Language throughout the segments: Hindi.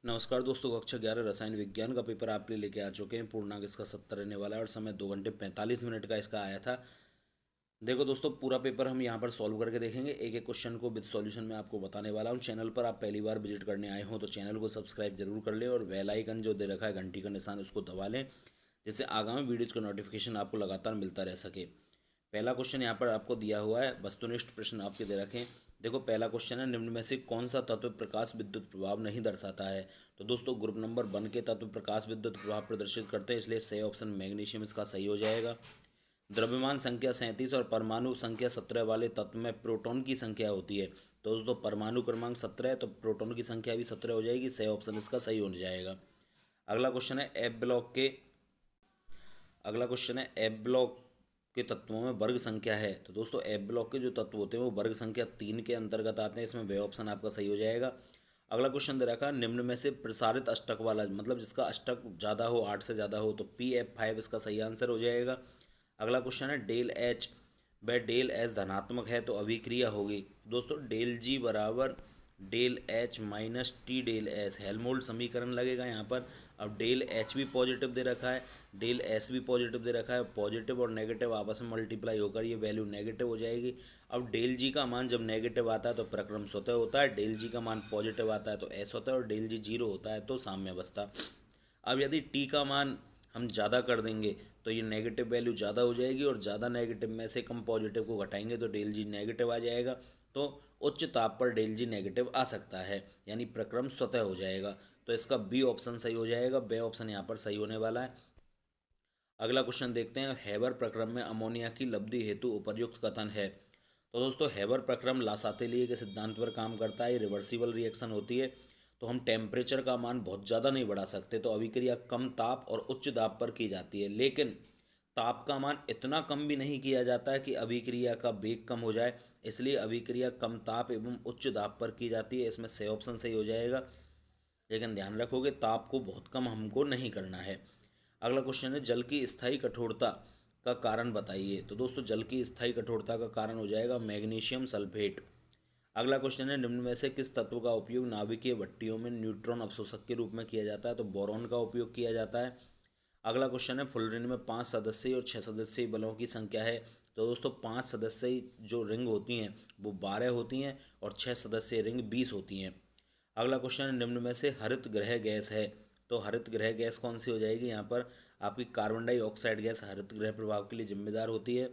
नमस्कार दोस्तों, कक्षा 11 रसायन विज्ञान का पेपर आपके लिए लेके आ चुके हैं। पूर्णांक इसका 70 रहने वाला है और समय 2 घंटे 45 मिनट का इसका आया था। देखो दोस्तों, पूरा पेपर हम यहाँ पर सॉल्व करके देखेंगे। एक एक क्वेश्चन को विद सॉल्यूशन में आपको बताने वाला हूँ। चैनल पर आप पहली बार विजिट करने आए हो तो चैनल को सब्सक्राइब जरूर कर लें और बेल आइकन जो दे रखा है घंटी का निशान उसको दबा लें, जिससे आगामी वीडियोज का नोटिफिकेशन आपको लगातार मिलता रह सके। पहला क्वेश्चन यहाँ पर आपको दिया हुआ है, वस्तुनिष्ठ प्रश्न आपके दे रखे हैं। देखो पहला क्वेश्चन है, निम्न में से कौन सा तत्व प्रकाश विद्युत प्रभाव नहीं दर्शाता है। तो दोस्तों ग्रुप नंबर 1 के तत्व प्रकाश विद्युत प्रभाव प्रदर्शित करते हैं, इसलिए सही ऑप्शन मैग्नीशियम इसका सही हो जाएगा। द्रव्यमान संख्या 37 और परमाणु संख्या 17 वाले तत्व में प्रोटॉन की संख्या होती है। तो दोस्तों परमाणु क्रमांक 17 है तो प्रोटॉन की संख्या भी 17 हो जाएगी, सही ऑप्शन इसका सही हो जाएगा। अगला क्वेश्चन है, एफ ब्लॉक के तत्वों में वर्ग संख्या है। तो दोस्तों एफ ब्लॉक के जो तत्व होते हैं वो वर्ग संख्या 3 के अंतर्गत आते हैं, इसमें वे ऑप्शन आपका सही हो जाएगा। अगला क्वेश्चन दे रखा है, निम्न में से प्रसारित अष्टक वाला, मतलब जिसका अष्टक ज़्यादा हो, 8 से ज़्यादा हो, तो PF5 इसका सही आंसर हो जाएगा। अगला क्वेश्चन है, डेल एच व डेल एच धनात्मक है तो अभिक्रिया होगी। दोस्तों डेल जी बराबर del H minus T del S, Helmholtz समीकरण लगेगा यहाँ पर। अब डेल एच भी पॉजिटिव दे रखा है, डेल एस भी पॉजिटिव दे रखा है, पॉजिटिव और नेगेटिव आपस में मल्टीप्लाई होकर ये वैल्यू नेगेटिव हो जाएगी। अब डेल जी का मान जब नेगेटिव आता है तो प्रक्रम स्वतः होता है, डेल जी का मान पॉजिटिव आता है तो एस होता है, और डेल जी जीरो होता है तो साम्य अवस्था। अब यदि टी का मान हम ज़्यादा कर देंगे तो ये नेगेटिव वैल्यू ज़्यादा हो जाएगी, और ज़्यादा नेगेटिव में से कम पॉजिटिव को घटाएंगे तो डेल जी नेगेटिव आ जाएगा। तो उच्च ताप पर डेल जी नेगेटिव आ सकता है, यानी प्रक्रम स्वतः हो जाएगा। तो इसका बी ऑप्शन सही हो जाएगा, बे ऑप्शन यहाँ पर सही होने वाला है। अगला क्वेश्चन देखते हैं, हैबर प्रक्रम में अमोनिया की लब्धि हेतु उपर्युक्त कथन है। तो दोस्तों हैबर प्रक्रम लासातेलिए के सिद्धांत पर काम करता है, ये रिवर्सिबल रिएक्शन होती है। तो हम टेम्परेचर का मान बहुत ज़्यादा नहीं बढ़ा सकते, तो अभिक्रिया कम ताप और उच्च दाब पर की जाती है, लेकिन ताप का मान इतना कम भी नहीं किया जाता है कि अभिक्रिया का वेग कम हो जाए, इसलिए अभिक्रिया कम ताप एवं उच्च दाब पर की जाती है, इसमें सही ऑप्शन सही हो जाएगा। लेकिन ध्यान रखोगे ताप को बहुत कम हमको नहीं करना है। अगला क्वेश्चन है, जल की स्थायी कठोरता का कारण बताइए। तो दोस्तों जल की स्थायी कठोरता का कारण हो जाएगा मैग्नीशियम सल्फेट। अगला क्वेश्चन है, निम्न में से किस तत्व का उपयोग नाभिकीय भट्टियों में न्यूट्रॉन अवशोषक के रूप में किया जाता है। तो बोरॉन का उपयोग किया जाता है। अगला क्वेश्चन है, फुलरिन में 5 सदस्यीय और 6 सदस्यीय बलों की संख्या है। तो दोस्तों 5 सदस्यीय जो रिंग होती हैं वो 12 होती हैं और 6 सदस्यीय रिंग 20 होती हैं। अगला क्वेश्चन है, निम्न में से हरित गृह गैस है। तो हरित गृह गैस कौन सी हो जाएगी, यहाँ पर आपकी कार्बन डाइऑक्साइड गैस हरित गृह प्रभाव के लिए जिम्मेदार होती है।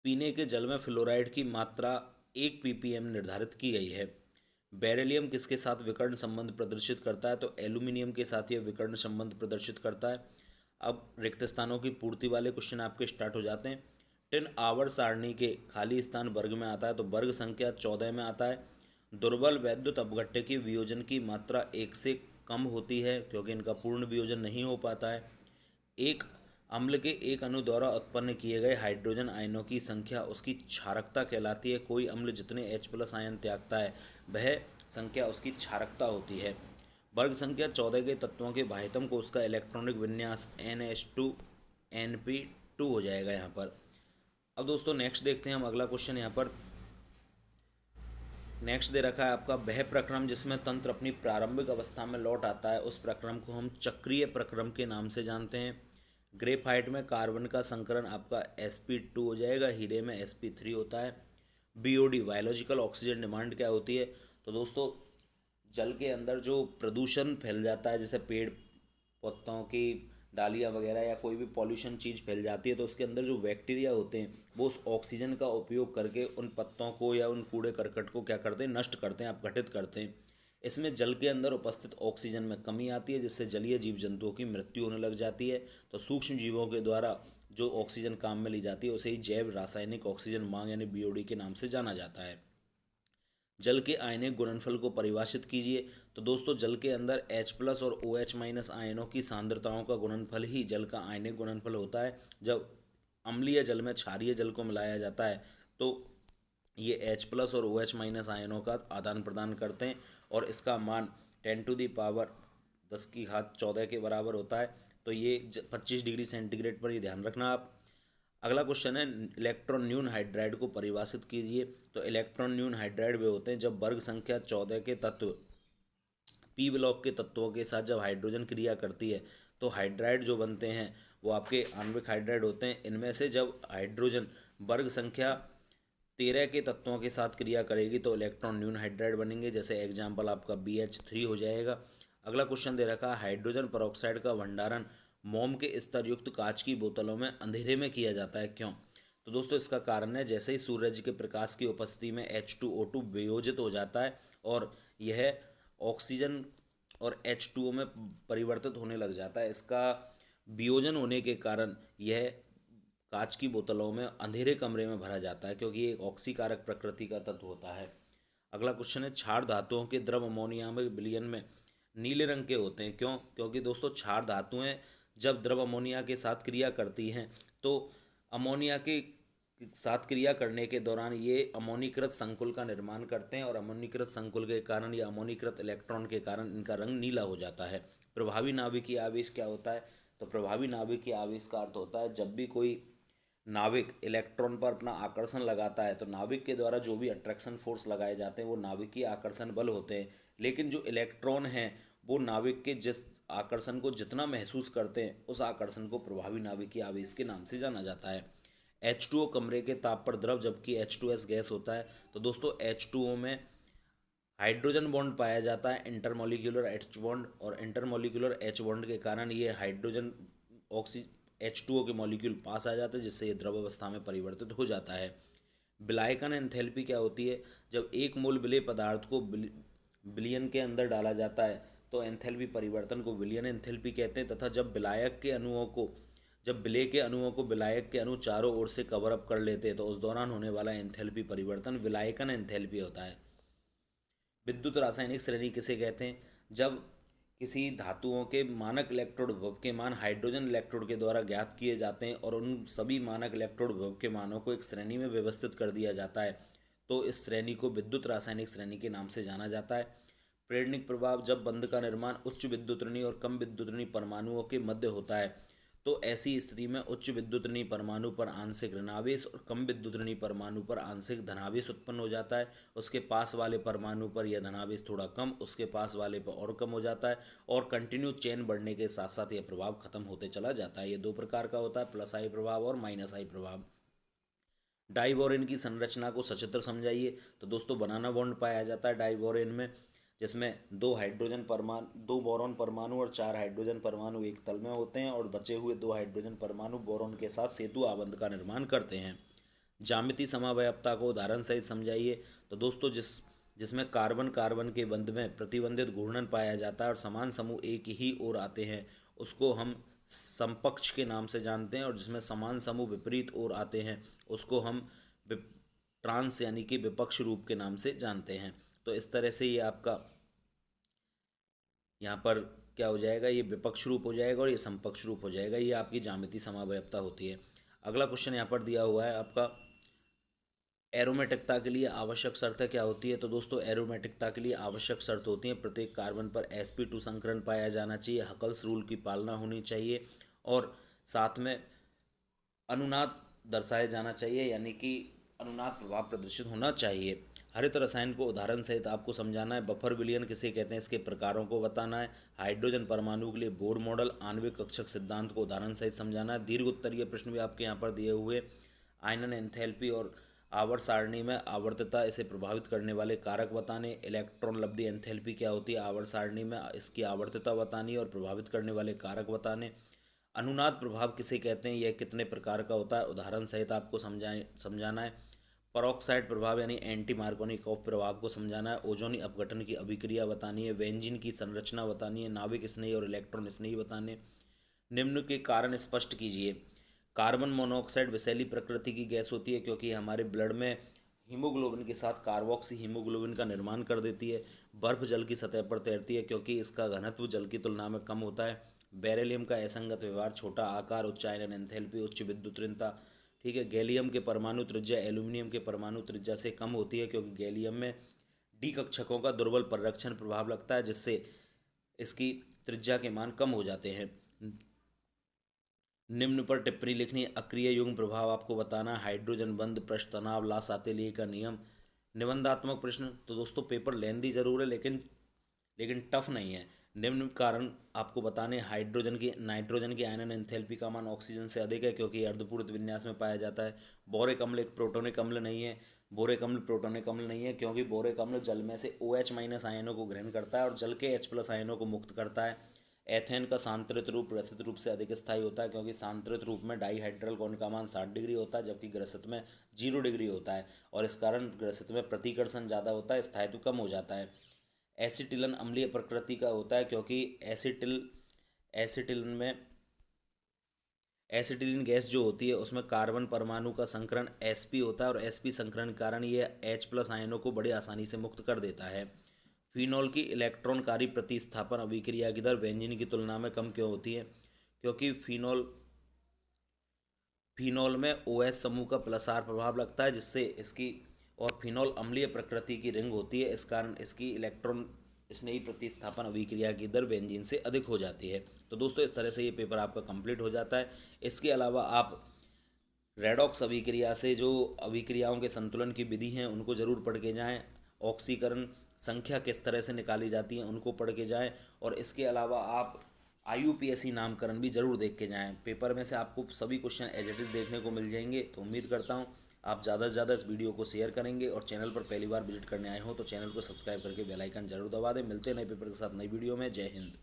पीने के जल में फ्लोराइड की मात्रा 1 ppm निर्धारित की गई है। बेरिलियम किसके साथ विकर्ण संबंध प्रदर्शित करता है। तो एल्यूमिनियम के साथ यह विकर्ण संबंध प्रदर्शित करता है। अब रिक्त स्थानों की पूर्ति वाले क्वेश्चन आपके स्टार्ट हो जाते हैं। टिन आवर्त सारणी के खाली स्थान वर्ग में आता है, तो वर्ग संख्या 14 में आता है। दुर्बल वैद्युत अपघट्य की वियोजन की मात्रा 1 से कम होती है क्योंकि इनका पूर्ण वियोजन नहीं हो पाता है। एक अम्ल के एक अणु द्वारा उत्पन्न किए गए हाइड्रोजन आयनों की संख्या उसकी क्षारकता कहलाती है। कोई अम्ल जितने H+ आयन त्यागता है वह संख्या उसकी क्षारकता होती है। वर्ग संख्या 14 के तत्वों के बाह्यतम कोश का इलेक्ट्रॉनिक विन्यास NH2 NP2 हो जाएगा यहाँ पर। अब दोस्तों नेक्स्ट देखते हैं हम अगला क्वेश्चन। यहाँ पर नेक्स्ट दे रखा है आपका, वह प्रक्रम जिसमें तंत्र अपनी प्रारंभिक अवस्था में लौट आता है उस प्रक्रम को हम चक्रीय प्रक्रम के नाम से जानते हैं। ग्रेफाइट में कार्बन का संकरण आपका sp2 हो जाएगा, हीरे में sp3 होता है। BOD बायोलॉजिकल ऑक्सीजन डिमांड क्या होती है। तो दोस्तों जल के अंदर जो प्रदूषण फैल जाता है, जैसे पेड़ पत्तों की डालियाँ वगैरह या कोई भी पॉल्यूशन चीज़ फैल जाती है, तो उसके अंदर जो बैक्टीरिया होते हैं वो उस ऑक्सीजन का उपयोग करके उन पत्तों को या उन कूड़े करकट को क्या करते हैं, नष्ट करते हैं, अपघटित करते हैं। इसमें जल के अंदर उपस्थित ऑक्सीजन में कमी आती है, जिससे जलीय जीव जंतुओं की मृत्यु होने लग जाती है। तो सूक्ष्म जीवों के द्वारा जो ऑक्सीजन काम में ली जाती है उसे ही जैव रासायनिक ऑक्सीजन मांग यानी BOD के नाम से जाना जाता है। जल के आयनिक गुणनफल को परिभाषित कीजिए। तो दोस्तों जल के अंदर H+ और OH- आयनों की सांद्रताओं का गुणनफल ही जल का आयनिक गुणनफल होता है। जब अम्लीय जल में क्षारीय जल को मिलाया जाता है तो ये H+ और OH- आयनों का आदान प्रदान करते हैं और इसका मान 10⁻10⁴ के बराबर होता है। तो ये 25 डिग्री सेंटीग्रेड पर ये ध्यान रखना आप। अगला क्वेश्चन है, इलेक्ट्रॉन न्यून हाइड्राइड को परिभाषित कीजिए। तो इलेक्ट्रॉन न्यून हाइड्राइड वे होते हैं जब वर्ग संख्या 14 के तत्व पी ब्लॉक के तत्वों के साथ जब हाइड्रोजन क्रिया करती है तो हाइड्राइड जो बनते हैं वो आपके आणविक हाइड्राइड होते हैं। इनमें से जब हाइड्रोजन वर्ग संख्या 13 के तत्वों के साथ क्रिया करेगी तो इलेक्ट्रॉन न्यून हाइड्राइड बनेंगे, जैसे एग्जाम्पल आपका BH3 हो जाएगा। अगला क्वेश्चन दे रखा है, हाइड्रोजन परऑक्साइड का भंडारण मोम के स्तर युक्त कांच की बोतलों में अंधेरे में किया जाता है, क्यों? तो दोस्तों इसका कारण है, जैसे ही सूरज के प्रकाश की उपस्थिति में H2O2 वियोजित हो जाता है और यह ऑक्सीजन और H2O में परिवर्तित होने लग जाता है। इसका वियोजन होने के कारण यह कांच की बोतलों में अंधेरे कमरे में भरा जाता है, क्योंकि ये एक ऑक्सीकारक प्रकृति का तत्व होता है। अगला क्वेश्चन है, क्षार धातुओं के द्रव अमोनिया में विलयन में नीले रंग के होते हैं, क्यों? क्योंकि दोस्तों क्षार धातुएं जब द्रव अमोनिया के साथ क्रिया करती हैं तो अमोनिया के साथ क्रिया करने के दौरान ये अमोनीकृत संकुल का निर्माण करते हैं और अमोनीकृत संकुल के कारण या अमोनीकृत इलेक्ट्रॉन के कारण इनका रंग नीला हो जाता है। प्रभावी नाभिकीय आवेश क्या होता है? तो प्रभावी नाभिकीय आवेश का अर्थ होता है जब भी कोई नाविक इलेक्ट्रॉन पर अपना आकर्षण लगाता है तो नाविक के द्वारा जो भी अट्रैक्शन फोर्स लगाए जाते हैं वो नाभिकीय आकर्षण बल होते हैं, लेकिन जो इलेक्ट्रॉन हैं वो नाविक के जिस आकर्षण को जितना महसूस करते हैं उस आकर्षण को प्रभावी नाभिकीय आवेश के नाम से जाना जाता है। H2O कमरे के ताप पर द्रव जबकि H2S गैस होता है। तो दोस्तों H2O में हाइड्रोजन बॉन्ड पाया जाता है, इंटरमोलिक्यूलर H बॉन्ड, और इंटरमोलिक्यूलर H बॉन्ड के कारण ये हाइड्रोजन ऑक्सी H2O के मॉलिक्यूल पास आ जाते हैं, जिससे ये द्रव अवस्था में परिवर्तित हो जाता है। विलायकन एंथैल्पी क्या होती है? जब एक मोल विलेय पदार्थ को विलयन के अंदर डाला जाता है तो एंथैल्पी परिवर्तन को विलयन एंथैल्पी कहते हैं, तथा जब विलेय के अणुओं को विलायक के अणु चारों ओर से कवर अप कर लेते हैं तो उस दौरान होने वाला एंथैल्पी परिवर्तन विलायकन एंथैल्पी होता है। विद्युत रासायनिक श्रेणी किसे कहते हैं? जब किसी धातुओं के मानक इलेक्ट्रोड विभव के मान हाइड्रोजन इलेक्ट्रोड के द्वारा ज्ञात किए जाते हैं और उन सभी मानक इलेक्ट्रोड विभव के मानों को एक श्रेणी में व्यवस्थित कर दिया जाता है तो इस श्रेणी को विद्युत रासायनिक श्रेणी के नाम से जाना जाता है। प्रेरणिक प्रभाव, जब बंध का निर्माण उच्च विद्युतऋणी और कम विद्युतऋणी परमाणुओं के मध्य होता है तो ऐसी स्थिति में उच्च विद्युतऋणी परमाणु पर आंशिक ऋणावेश और कम विद्युतऋणी परमाणु पर आंशिक धनावेश उत्पन्न हो जाता है। उसके पास वाले परमाणु पर यह धनावेश थोड़ा कम, उसके पास वाले पर और कम हो जाता है और कंटिन्यू चेन बढ़ने के साथ साथ यह प्रभाव खत्म होते चला जाता है। ये दो प्रकार का होता है, प्लस आई प्रभाव और माइनस आई प्रभाव। डाइबोरेन की संरचना को सचित्र समझाइए। तो दोस्तों बनाना बॉन्ड पाया जाता है डाइबोरेन में, जिसमें 2 बोरॉन परमाणु और 4 हाइड्रोजन परमाणु एक तल में होते हैं और बचे हुए 2 हाइड्रोजन परमाणु बोरॉन के साथ सेतु आबंध का निर्माण करते हैं। ज्यामितीय समावयवता को उदाहरण सहित समझाइए। तो दोस्तों जिसमें कार्बन कार्बन के बंध में प्रतिबंधित घूर्णन पाया जाता है और समान समूह एक ही ओर आते हैं उसको हम समपक्ष के नाम से जानते हैं, और जिसमें समान समूह विपरीत ओर आते हैं उसको हम ट्रांस यानी कि विपक्ष रूप के नाम से जानते हैं। तो इस तरह से ये आपका यहाँ पर क्या हो जाएगा, ये विपक्ष रूप हो जाएगा और ये समपक्ष रूप हो जाएगा। ये आपकी ज्यामितीय समावयवता होती है। अगला क्वेश्चन यहाँ पर दिया हुआ है आपका, एरोमेटिकता के लिए आवश्यक शर्तें क्या होती है? तो दोस्तों एरोमेटिकता के लिए आवश्यक शर्त होती है प्रत्येक कार्बन पर sp2 संकरण पाया जाना चाहिए, हकल्स रूल की पालना होनी चाहिए और साथ में अनुनाद दर्शाया जाना चाहिए, यानी कि अनुनाद प्रभाव प्रदर्शित होना चाहिए। हरित रसायन को उदाहरण सहित आपको समझाना है। बफर विलयन किसे कहते हैं इसके प्रकारों को बताना है। हाइड्रोजन परमाणु के लिए बोर मॉडल आणविक कक्षक सिद्धांत को उदाहरण सहित समझाना है। दीर्घ उत्तरीय प्रश्न भी आपके यहाँ पर दिए हुए, आयनन एंथैल्पी और आवर्त सारणी में आवर्तता इसे प्रभावित करने वाले कारक बताने। इलेक्ट्रॉन लब्धि एंथैल्पी क्या होती है आवर्त सारणी में, इसकी आवर्तता बतानी और प्रभावित करने वाले कारक बताने। अनुनाद प्रभाव किसे कहते हैं, यह कितने प्रकार का होता है, उदाहरण सहित आपको समझाना है। परऑक्साइड प्रभाव यानी एंटी मार्कोनिकॉफ प्रभाव को समझाना है। ओजोनी अपघटन की अभिक्रिया बतानी है। बेंजीन की संरचना बतानी है। नाभिक स्नेही और इलेक्ट्रॉन स्नेही बताने। निम्न के कारण स्पष्ट कीजिए। कार्बन मोनोऑक्साइड विषैली प्रकृति की गैस होती है क्योंकि हमारे ब्लड में हीमोग्लोबिन के साथ कार्बोक्सी हीमोग्लोबिन का निर्माण कर देती है। बर्फ जल की सतह पर तैरती है क्योंकि इसका घनत्व जल की तुलना में कम होता है। बेरिलियम का असंगत व्यवहार, छोटा आकार, उच्च आयनन एंथैल्पी, उच्च विद्युत ऋणता। ठीक है। गैलियम के परमाणु त्रिज्या एल्यूमिनियम के परमाणु त्रिज्या से कम होती है क्योंकि गैलियम में डी कक्षकों का दुर्बल परिरक्षण प्रभाव लगता है जिससे इसकी त्रिज्या के मान कम हो जाते हैं। निम्न पर टिप्पणी लिखनी। अक्रिय युग्म प्रभाव आपको बताना। हाइड्रोजन बंध, पृष्ठ तनाव, ला सातेली का नियम। निबंधात्मक प्रश्न। तो दोस्तों पेपर लेंदी जरूर है लेकिन लेकिन टफ नहीं है। निम्न कारण आपको बताने, हाइड्रोजन की नाइट्रोजन की आयनन एंथैल्पी का मान ऑक्सीजन से अधिक है क्योंकि ये अर्धपूरित विन्यास में पाया जाता है। बोरिक अम्ल एक प्रोटोनिक अम्ल नहीं है। बोरिक अम्ल प्रोटोनिक अम्ल नहीं है क्योंकि बोरिक अम्ल जल में से OH माइनस आयनों को ग्रहण करता है और जल के H प्लस आयनों को मुक्त करता है। एथेन का सांतरित रूप ग्रसित रूप से अधिक स्थायी होता है क्योंकि सांतरित रूप में डाईहाइड्रल कोण का मान 60 डिग्री होता है जबकि ग्रसित में 0 डिग्री होता है, और इस कारण ग्रसित में प्रतिकर्षण ज़्यादा होता है, स्थायित्व कम हो जाता है। एसिटिलन अम्लीय प्रकृति का होता है क्योंकि एसिटिलन में एसिटिलीन गैस जो होती है उसमें कार्बन परमाणु का संकरण sp होता है और sp संकरण के कारण ये H प्लस आयनों को बड़ी आसानी से मुक्त कर देता है। फिनॉल की इलेक्ट्रॉनकारी प्रतिस्थापन अभिक्रिया की दर बेंजीन की तुलना में कम क्यों होती है? क्योंकि फिनॉल में OH समूह का प्लस आर प्रभाव लगता है जिससे इसकी, और फिनॉल अम्लीय प्रकृति की रिंग होती है, इस कारण इसकी इलेक्ट्रॉन स्नेही प्रतिस्थापन अभिक्रिया की दर बेंजीन से अधिक हो जाती है। तो दोस्तों इस तरह से ये पेपर आपका कंप्लीट हो जाता है। इसके अलावा आप रेडॉक्स अभिक्रिया से जो अभिक्रियाओं के संतुलन की विधि हैं उनको ज़रूर पढ़ के जाएं। ऑक्सीकरण संख्या किस तरह से निकाली जाती है उनको पढ़ के जाएं, और इसके अलावा आप IUPAC नामकरण भी ज़रूर देख के जाएं। पेपर में से आपको सभी क्वेश्चन एज इट इज़ देखने को मिल जाएंगे। तो उम्मीद करता हूं आप ज़्यादा से ज़्यादा इस वीडियो को शेयर करेंगे, और चैनल पर पहली बार विजिट करने आए हो तो चैनल को सब्सक्राइब करके बेल आइकन जरूर दबा दें। मिलते हैं नए पेपर के साथ नई वीडियो में। जय हिंद।